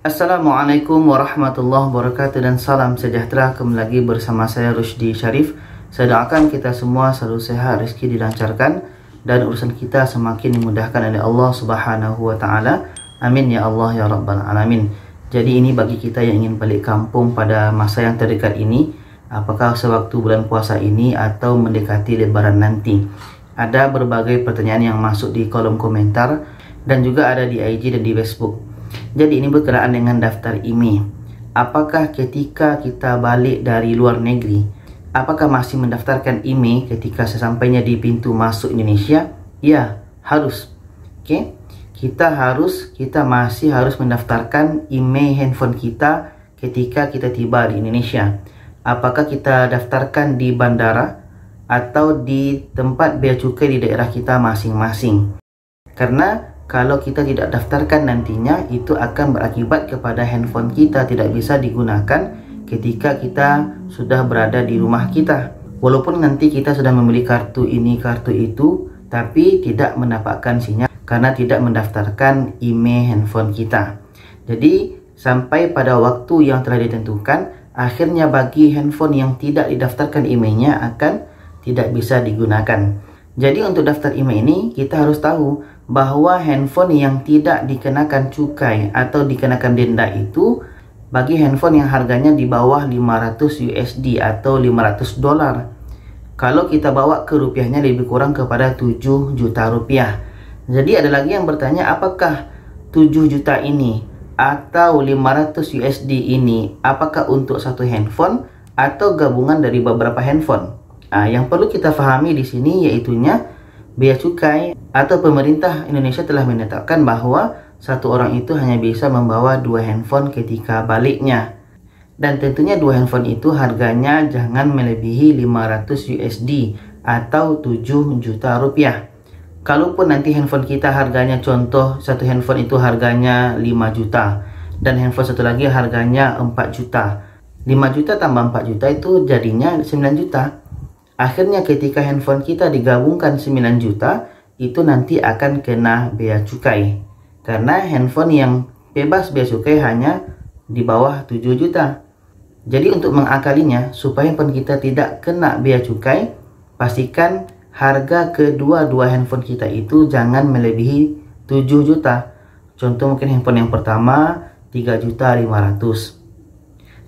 Assalamualaikum warahmatullahi wabarakatuh dan salam sejahtera. Kembali lagi bersama saya Rusdi Syarif. Saya doakan kita semua selalu sehat, rezeki dilancarkan dan urusan kita semakin dimudahkan oleh Allah Subhanahu wa taala. Amin ya Allah ya rabbal alamin. Jadi ini bagi kita yang ingin balik kampung pada masa yang terdekat ini, apakah sewaktu bulan puasa ini atau mendekati lebaran nanti. Ada berbagai pertanyaan yang masuk di kolom komentar dan juga ada di IG dan di Facebook. Jadi ini berkenaan dengan daftar IMEI. Apakah ketika kita balik dari luar negeri, apakah masih mendaftarkan IMEI ketika sesampainya di pintu masuk Indonesia? Ya, harus. Oke. Kita masih harus mendaftarkan IMEI handphone kita ketika kita tiba di Indonesia. Apakah kita daftarkan di bandara atau di tempat bea cukai di daerah kita masing-masing? Karena kalau kita tidak daftarkan nantinya, itu akan berakibat kepada handphone kita tidak bisa digunakan ketika kita sudah berada di rumah kita. Walaupun nanti kita sudah membeli kartu ini, kartu itu, tapi tidak mendapatkan sinyal karena tidak mendaftarkan IMEI handphone kita. Jadi sampai pada waktu yang telah ditentukan, akhirnya bagi handphone yang tidak didaftarkan IMEI-nya akan tidak bisa digunakan. Jadi untuk daftar IMEI ini kita harus tahu bahwa handphone yang tidak dikenakan cukai atau dikenakan denda itu bagi handphone yang harganya di bawah 500 USD atau 500 dolar. Kalau kita bawa ke rupiahnya lebih kurang kepada 7 juta rupiah. Jadi ada lagi yang bertanya, apakah 7 juta ini atau 500 USD ini apakah untuk satu handphone atau gabungan dari beberapa handphone? Yang perlu kita pahami di sini yaitunya bea cukai atau pemerintah Indonesia telah menetapkan bahwa satu orang itu hanya bisa membawa 2 handphone ketika baliknya. Dan tentunya 2 handphone itu harganya jangan melebihi 500 USD atau 7 juta rupiah. Kalaupun nanti handphone kita harganya, contoh satu handphone itu harganya 5 juta dan handphone satu lagi harganya 4 juta. 5 juta tambah 4 juta itu jadinya 9 juta. Akhirnya ketika handphone kita digabungkan 9 juta, itu nanti akan kena bea cukai. Karena handphone yang bebas bea cukai hanya di bawah 7 juta. Jadi untuk mengakalinya, supaya handphone kita tidak kena bea cukai, pastikan harga kedua-dua handphone kita itu jangan melebihi 7 juta. Contoh mungkin handphone yang pertama 3.500.000.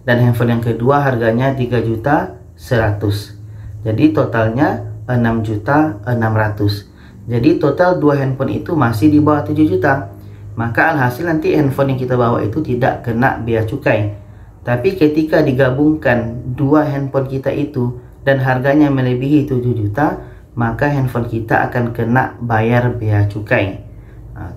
Dan handphone yang kedua harganya 3.100.000. Jadi totalnya 6.600.000. Jadi total 2 handphone itu masih di bawah 7 juta. Maka alhasil nanti handphone yang kita bawa itu tidak kena bea cukai. Tapi ketika digabungkan 2 handphone kita itu dan harganya melebihi 7 juta, maka handphone kita akan kena bayar bea cukai.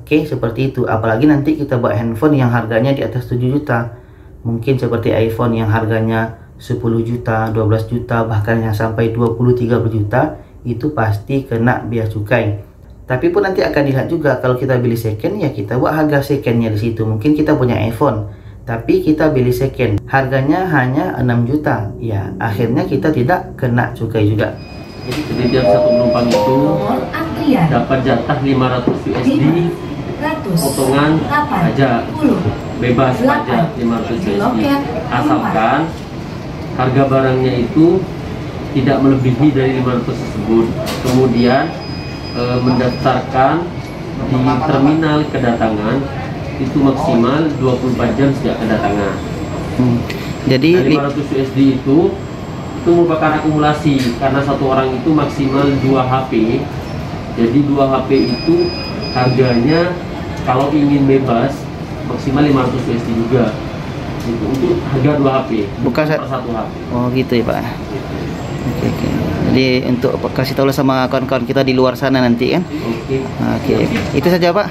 Oke, seperti itu. Apalagi nanti kita bawa handphone yang harganya di atas 7 juta. Mungkin seperti iPhone yang harganya 10 juta, 12 juta, bahkan yang sampai 20-30 juta, itu pasti kena bea cukai. Tapi pun nanti akan dilihat juga kalau kita beli second, ya kita buat harga secondnya di situ. Mungkin kita punya iPhone, tapi kita beli second, harganya hanya 6 juta. Ya, akhirnya kita tidak kena cukai juga. Jadi setiap satu penumpang itu dapat jatah 500 USD, potongan pajak, bebas pajak 500 USD, asalkan harga barangnya itu tidak melebihi dari 500 tersebut. Kemudian mendaftarkan di terminal kedatangan itu maksimal 24 jam sejak kedatangan. Jadi 500 USD itu merupakan akumulasi karena satu orang itu maksimal 2 HP. Jadi 2 HP itu harganya kalau ingin bebas maksimal 500 USD juga. Itu untuk harga 2 HP, bukan per 1 HP. Oh gitu ya Pak. Oke. Jadi untuk kasih tahu sama kawan-kawan kita di luar sana nanti kan. Oke. Itu saja Pak.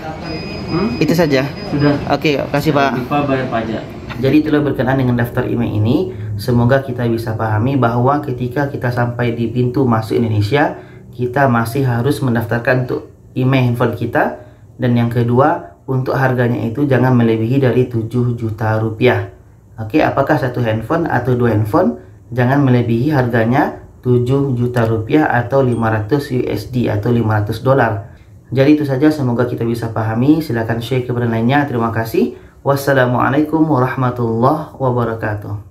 Itu saja. Sudah. Oke, kasih Pak. Jangan lupa bayar pajak. Jadi itulah berkenaan dengan daftar IMEI ini. Semoga kita bisa pahami bahwa ketika kita sampai di pintu masuk Indonesia, kita masih harus mendaftarkan untuk IMEI handphone kita. Dan yang kedua, untuk harganya itu jangan melebihi dari 7 juta rupiah. Oke, apakah satu handphone atau 2 handphone, jangan melebihi harganya 7 juta rupiah atau 500 USD atau 500 dolar. Jadi itu saja, semoga kita bisa pahami. Silakan share kepada lainnya. Terima kasih. Wassalamualaikum warahmatullahi wabarakatuh.